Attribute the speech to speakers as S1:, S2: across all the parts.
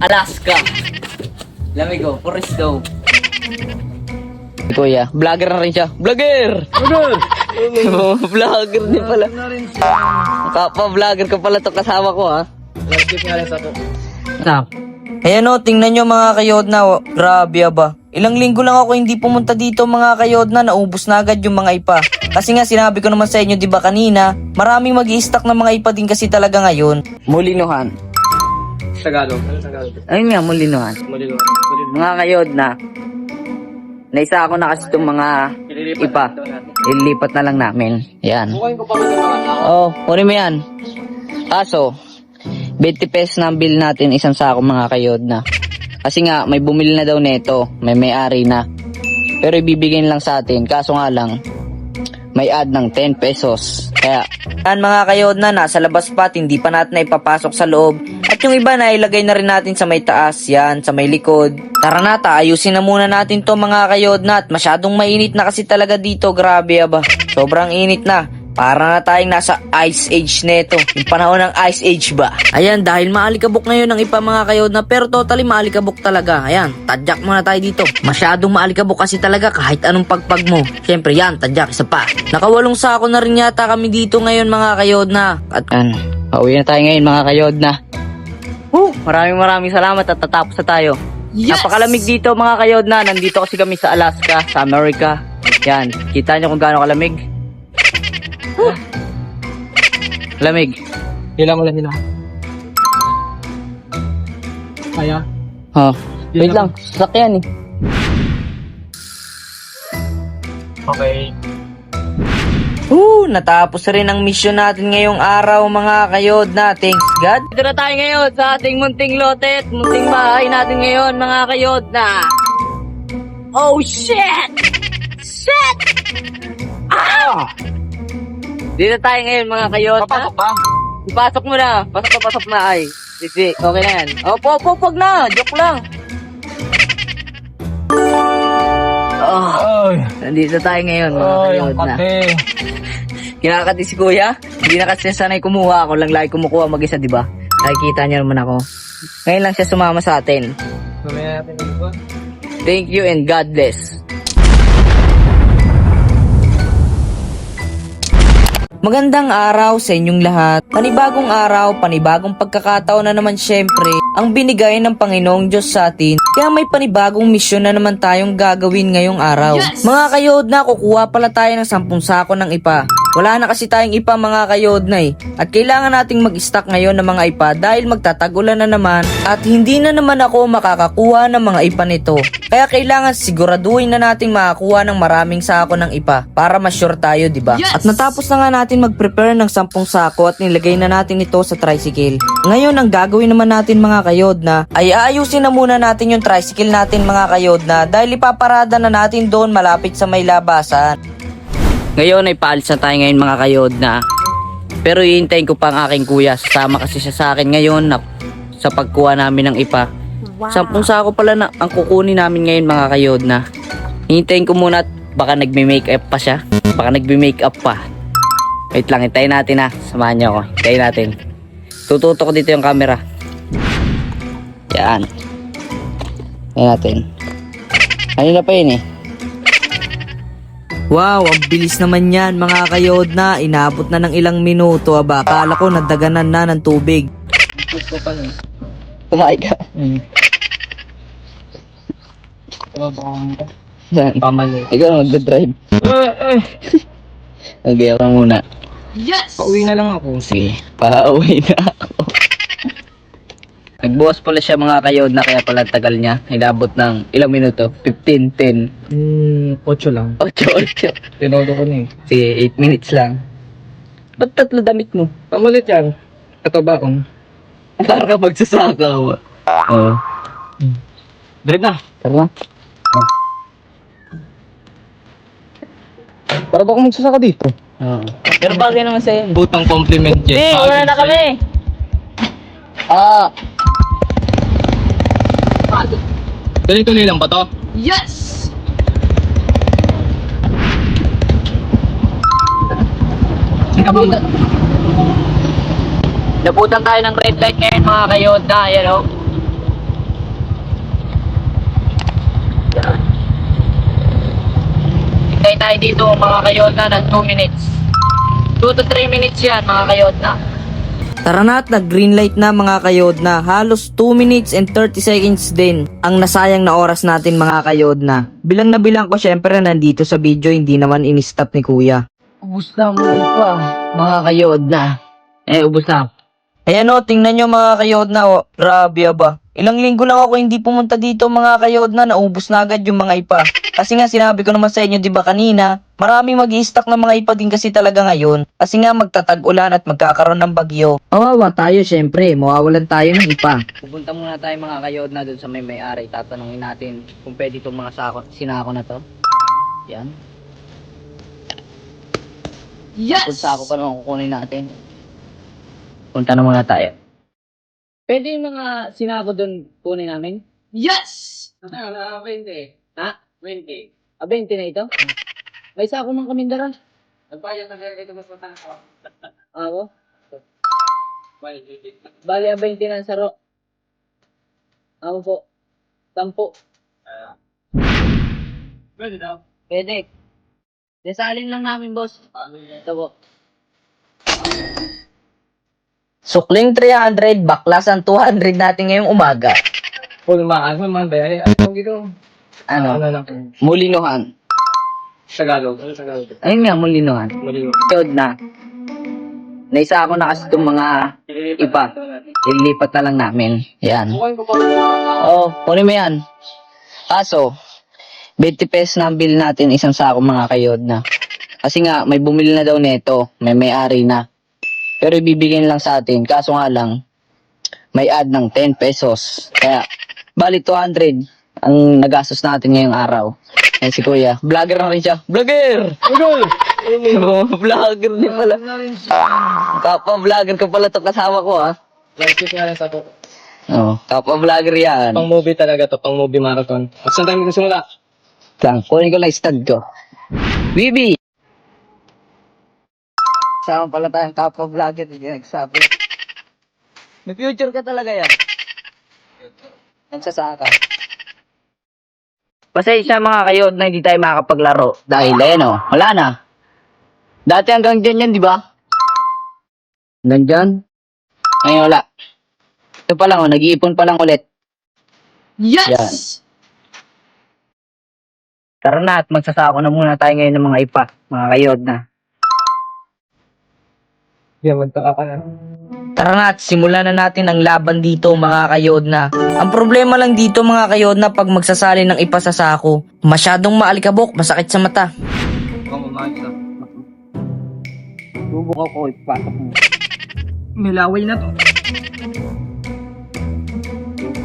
S1: Alaska. Lamig oh, forest daw. Kuya, vlogger na rin siya. Vlogger! Vlogger din pala. Kapwa-vlogger ka pala to kasama ko ha. Ayan o, tingnan nyo mga kayodna. Grabe ba. Ilang linggo lang ako hindi pumunta dito mga kayodna. Naubos na agad yung mga ipa. Kasi nga sinabi ko naman sa inyo diba kanina, maraming mag-i-stock ng mga ipa din kasi talaga ngayon. Mulinuhan.
S2: Tagalog. Ano Tagalog?
S1: Ayun nga, mulinuhan.
S2: Maliliwan.
S1: Mga kayodna, naisa ako na kasi itong mga ipa. Ililipat na lang namin. Yan.
S2: Bukain ko pa rin yung mga tao.
S1: Oh, kunin mo yan. Kaso, 20 pesos na ang bill natin, isang sako mga kayodna. Kasi nga, may bumili na daw neto. May-ari na. Pero ibibigay lang sa atin. Kaso nga lang, may add ng 10 pesos. Kaya, yan mga kayodna, nasa labas pa, hindi pa natin na ipapasok sa loob. At yung iba na ilagay na rin natin sa may taas, yan, sa may likod. Tara na, ayusin na muna natin to mga kayodna. At masyadong mainit na kasi talaga dito, grabe ba. Sobrang init na. Para na tayong nasa Ice Age neto. Yung panahon ng Ice Age ba? Ayan, dahil maalikabok ngayon ng ipa mga kayodna. Pero totally maalikabok talaga. Ayan, tadyak muna tayo dito. Masyadong maalikabok kasi talaga kahit anong pagpag mo. Siyempre yan, tadyak, isa pa. Nakawalong sako na rin yata kami dito ngayon mga kayodna. At yan, pauwi na tayo ngayon mga kayodna. Maraming salamat at tatapos na tayo. Yes! Napakalamig dito mga kayodna. Nandito kasi kami sa Alaska, sa America. Yan, kita nyo kung gaano kalamig. Lamig.
S2: Hila mo lang, hila. Kaya?
S1: Oh, wait lang, sasakyan eh.
S2: Okay.
S1: Natapos rin ang mission natin ngayong araw mga kayodna. Thanks God. Dito na tayo ngayon sa ating munting lote at munting bahay natin ngayon mga kayodna. Oh shit! Shit! Ah! Dito tayo ngayon mga kayodna.
S2: Papasok ba?
S1: Ipasok mo na. Pasok na ay. Sige, okay na yan. Opo, wag na. Joke lang.
S2: Ay.
S1: Nandito tayo ngayon mga
S2: Ay, ang
S1: kayodna.
S2: kate.
S1: Kinakati si kuya. Hindi na kasi sanay kumuha. Ako lang lagi kumukuha mag-isa, di ba? Nakikita niyo naman ako. Ngayon lang siya sumama sa atin.
S2: Mamaya natin ito.
S1: Thank you and God bless. Magandang araw sa inyong lahat. Panibagong araw, panibagong pagkakataon na naman syempre ang binigay ng Panginoong Diyos sa atin. Kaya may panibagong misyon na naman tayong gagawin ngayong araw. Yes! Mga kayodna, kukuha pala tayo ng 10 sako ng ipa. Wala na kasi tayong ipa mga kayodna eh. At kailangan nating mag-stock ngayon ng mga ipa dahil magtatagulan na naman at hindi na naman ako makakakuha ng mga ipa nito. Kaya kailangan siguraduhin na nating makakuha ng maraming sako ng ipa para ma-sure tayo, di ba? Yes! At natapos na nga natin mag-prepare ng 10 sako at nilagay na natin ito sa tricycle. Ngayon ang gagawin naman natin mga kayodna ay aayusin na muna natin yung tricycle natin mga kayodna dahil ipaparada na natin doon malapit sa may labasan. Ngayon ay paalis na tayo ngayon mga kayodna. Pero hihintayin ko pa ang aking kuya. Sasama kasi siya sa akin ngayon sa pagkuha namin ng ipa. Wow. 10 sako pala na ang kukunin namin ngayon mga kayodna. Hihintayin ko muna at baka nagme-make up pa siya. Baka nagme-make up pa. Wait lang, hintayin natin ha. Samahan niyo ako. Hintayin natin. Tututok ko dito yung camera. Yan. Hintayin natin. Kanina pa yun eh. Wow, ang bilis naman yan mga kayodna. Inabot na ng ilang minuto aba. Akala ko nadaganan na ng tubig.
S2: Gusto pa nun.
S1: Kumain ka.
S2: Tababang ka.
S1: Saan?
S2: Pamali.
S1: Ikaw mag-drive. Okay, ako muna.
S2: Yes! Pauwi na lang ako.
S1: Sige, pauwi na ako. Nagbukas pala siya mga kayodna kaya pala tagal niya. Inabot ng ilang minuto? 15, 10.
S2: 8 lang.
S1: 8.
S2: Tinodo ko na eh.
S1: Sige, 8 minutes lang. Ba't 3 damit mo?
S2: Pamalit yan. Ito ba akong?
S1: Para ka magsasaka. Oo.
S2: Drive na.
S1: Tara.
S2: Para ba akong magsasaka dito?
S1: Oo. Pero bagay naman sa'yo.
S2: Butang compliment yan.
S1: Hey, wala na kami.
S2: Tuloy-tuloy lang ba to?
S1: Yes! Nabutan tayo ng red light ngayon mga kayodna. Ayan o. Maghintay tayo dito mga kayodna ng 2 minutes. 2 to 3 minutes yan mga kayodna. Tara na at nag-green light na mga kayodna. Halos 2 minutes and 30 seconds din ang nasayang na oras natin mga kayodna. Bilang na bilang ko syempre nandito sa video, hindi naman in-stop ni kuya. Ubus na mo pa mga kayodna. Ubus na. Ayan o, tingnan nyo mga kayodna o. Grabe ba. Ilang linggo lang ako hindi pumunta dito mga kayodna, naubos na agad yung mga ipa. Kasi nga sinabi ko naman sa inyo 'di ba kanina, maraming mag-i-stock ng mga ipa din kasi talaga ngayon. Kasi nga magtatag-ulan at magkakaroon ng bagyo. Mawawa tayo syempre, mawawalan tayo ng ipa. Pupunta muna tayo mga kayodna doon sa may-ari, tatanungin natin kung pwede itong mga sinako na to. Yan. Yes! Kung sako pa naman kukunin natin. Punta na muna tayo. Pwede yung mga sinako doon kunin namin? Yes! 20. Ha? 20. 20 na ito? May sako ng kamindaran. Nagbayad na rin ito mas matang ko. Ako? Bali, 20 na saro. Ako po. 10. Pwede daw? Pwede. Desalin lang namin, boss. Ito po. Sukling 300, baklasan 200 natin ngayong umaga.
S2: Full man ba? Ano gito?
S1: Ano?
S2: lang?
S1: Mulinuhan.
S2: Tagalog.
S1: Ayun nga, mulinuhan. Kayod na. Naisa ako na kasi itong mga iba. Ililipat na lang namin. Yan. Oh, kunin mo yan. Kaso, 20 pesos na ang bill natin isang sako mga kayod na. Kasi nga, may bumili na daw neto. May-ari na. Pero ibibigay lang sa atin. Kaso nga lang, may add ng 10 pesos. Kaya, bali 200 ang nagastos natin ngayong araw. Yan si kuya. Vlogger na rin siya. Vlogger! Vlogger din pala. Kapwa vlogger ka pala to kasama ko ha.
S2: Like nga lang sa to.
S1: Oh, kapwa vlogger yan.
S2: Pang movie talaga to, pang movie marathon. At saan tayo magsimula?
S1: Lang, kunin ko lang stud ko. Bibi! Sama pala tayong kapwa vlogger, hindi nagsabi. May future ka talaga yan. Nagsasaka. Pasensya mga kayod na hindi tayo makakapaglaro. Dahil ayan o, wala na. Dati hanggang dyan yan, di ba? Hanggang dyan? Ngayon wala. Ito pa lang o, nag-iipon pa lang ulit. Yes! Yan. Tara na at magsasako na muna tayo ngayon ng mga ipa, mga kayod na.
S2: Yan, magtaka ka na.
S1: Tara na at simulan na natin ang laban dito mga kayod na. Ang problema lang dito mga kayod na pag magsasali ng ipa sa sako, masyadong maalikabok, masakit sa mata. Bubuk ako, ipasok mo. May laway na to.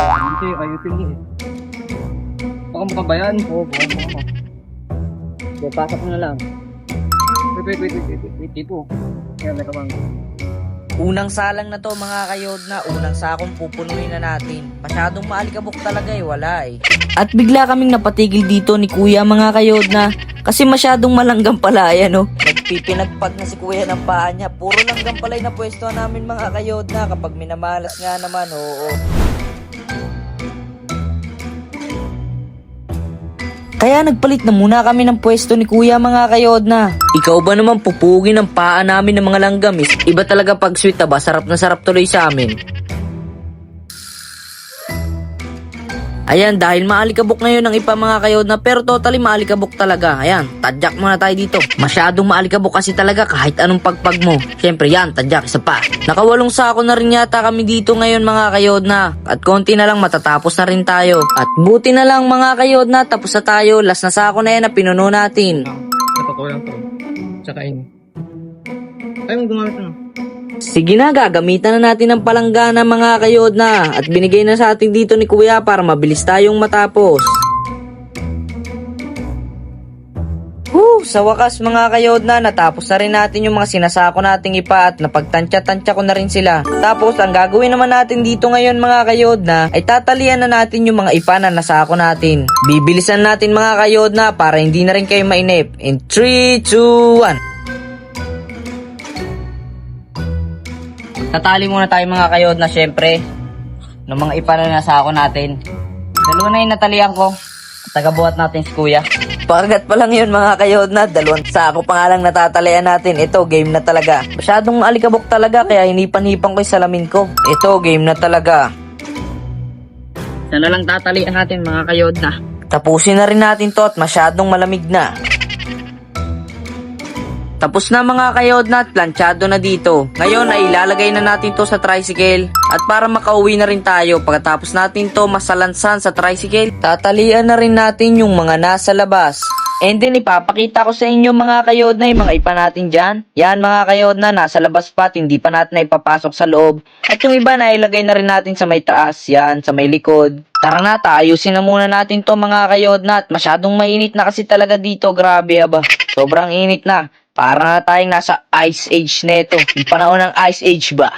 S2: Hindi, ayusin mo eh. Baka mo ba yan?
S1: Oo, buka mo. So, pasok mo na lang.
S2: Wait, dito. Yan, nakamang.
S1: Unang salang na to mga kayod na, unang sakong pupunuin na natin. Masyadong maalikabok talaga wala eh. At bigla kaming napatigil dito ni kuya mga kayod na, kasi masyadong malanggam pala yan oh. Nagpipinagpag na si kuya ng paa niya, puro langgam pala yung napwesto namin mga kayod na, kapag minamalas nga naman oo. Kaya nagpalit na muna kami ng pwesto ni kuya mga kayod na. Ikaw ba naman pupugin ang paa namin ng mga langgamis? Iba talaga pag sweet ba? Sarap na sarap tuloy sa amin. Ayan, dahil maalikabok ngayon ng ipa mga kayod na, pero totally maalikabok talaga. Ayan, tadyak muna tayo dito. Masyadong maalikabok kasi talaga kahit anong pagpag mo. Siyempre yan, tadyak, isa pa. Nakawalong sako na rin yata kami dito ngayon mga kayod na. At konti na lang matatapos na rin tayo. At buti na lang mga kayod na, tapos na tayo. Last na sako na yan na pinuno natin.
S2: Napakulang to. Tsaka ini. Ayaw mo gumamit na.
S1: Sige na, gagamitan na natin ng palanggana mga kayod na. At binigay na sa atin dito ni kuya para mabilis tayong matapos. Sa wakas mga kayod na, natapos na rin natin yung mga sinasako nating ipa at napagtansya-tansya ko na rin sila. Tapos ang gagawin naman natin dito ngayon mga kayod na, ay tatalian na natin yung mga ipa na nasako natin. Bibilisan natin mga kayod na para hindi na rin kayo mainip. In 3, 2, 1. Tatali muna tayo mga kayod na syempre ng mga ipa na nasako natin. Dalawa na yung natalian ko. Tagabuhat natin si kuya. Pakagat pa lang yun mga kayodnat, dalawang sako pa nga lang natatalian natin. Ito, game na talaga. Masyadong alikabok talaga kaya hinipan-hipan ko yung salamin ko. Ito, game na talaga.
S2: Sana lang tatalian natin mga kayodna.
S1: Tapusin na rin natin to at masyadong malamig na. Tapos na mga kayodnat, planchado na dito. Ngayon ay ilalagay na natin to sa tricycle. At para makauwi na rin tayo, pagkatapos natin to masalansan sa tricycle, tatalian na rin natin yung mga nasa labas. And then ipapakita ko sa inyo mga kayodna yung mga ipa natin dyan. Yan mga kayodna, nasa labas pa at hindi pa natin na ipapasok sa loob. At yung iba na ilagay na rin natin sa may taas, yan, sa may likod. Tara na, ayusin na muna natin to mga kayodna. At masyadong mainit na kasi talaga dito, grabe aba. Sobrang init na. Para na tayong nasa Ice Age neto. Yung panahon ng Ice Age ba?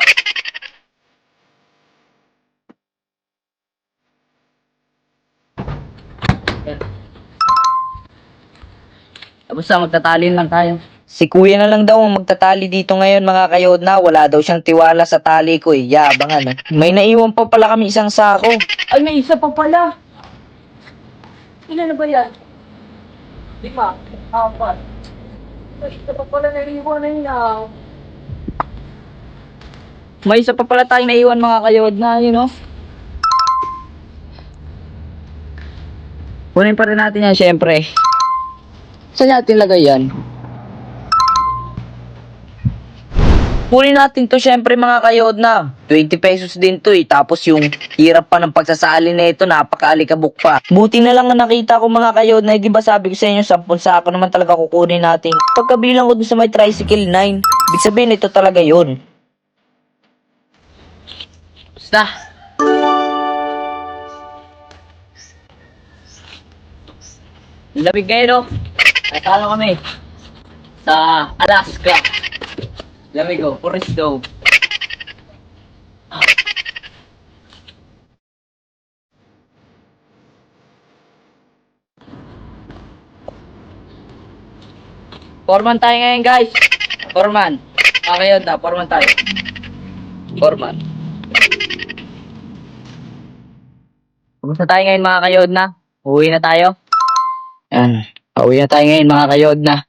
S2: Tapos magtatalin lang tayo.
S1: Si kuya na lang daw ang magtatali dito ngayon mga kayodna. Wala daw siyang tiwala sa tali ko eh. Yabangan ah. May naiwan pa pala kami isang sako.
S2: Ay, may isa pa pala. Ilan na ba yan? 5, 4. May isa pa pala naiiwanan niya. May isa pa pala tayong naiwan mga kayodna, you know? Kunin pa rin natin yan, syempre. Saan natin lagay yan?
S1: Kunin natin to syempre mga kayodna. 20 pesos din to eh. Tapos yung hirap pa ng pagsasali na ito, napakaalikabok pa. Buti na lang na nakita ko mga kayodna. Di ba sabi ko sa inyo, 10 sako naman talaga kukunin natin. Pagkabilang ko dun sa may tricycle 9. Ibig sabihin ito talaga yun.
S2: Basta. Labig kayo, no? Ay, kala kami. Sa Alaska. Lamig ko, forest daw. Foreman tayo ngayon, guys. Foreman. Okay, na. Foreman tayo. Foreman. Kumusta tayo ngayon, mga kayod na? Uwi na tayo? Yan. Uwi na tayo ngayon, mga kayod na.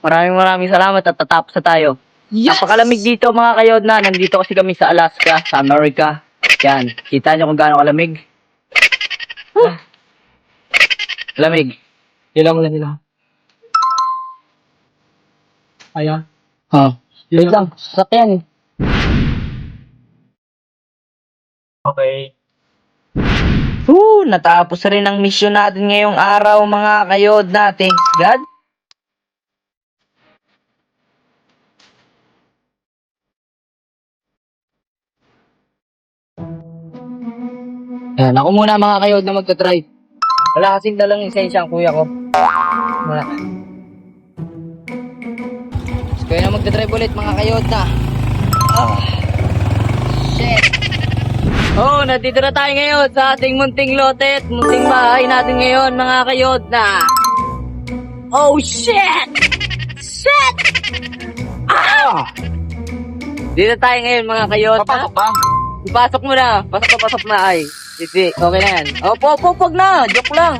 S2: Maraming salamat at tatapos na tayo. Yes! Napakalamig dito, mga kayod na. Nandito kasi kami sa Alaska, sa America. Yan. Kita nyo kung gaano kalamig. Lamig. Hilang mo na nila. Ayan. Wait lang. Sasakyan. Okay.
S1: Natapos na rin ang mission natin ngayong araw mga kayod na. Thanks God.
S2: Yan. Ako muna mga kayod na magta-drive. Wala kasing dalang lisensya ang kuya ko. Wala. Kaya na magta-drive ulit mga kayod na. Shit. Nandito na tayo ngayon sa ating munting lote at munting bahay natin ngayon mga kayod na. Oh shit! Shit! Dito tayo ngayon mga kayod na.
S1: Papasok ba?
S2: Ipasok mo na. Pasok na ay. Hindi, okay na yan. Wag na. Joke lang.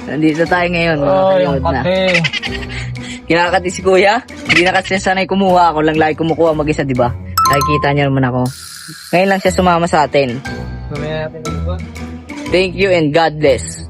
S2: Nandito tayo ngayon mga kayod na. Kinakati si kuya. Hindi na kasi sanay kumuha. Ako lang lagi kumukuha mag-isa, di ba? Nakikita niyo naman ako. Ngayon lang siya sumama sa atin. Thank you and God bless.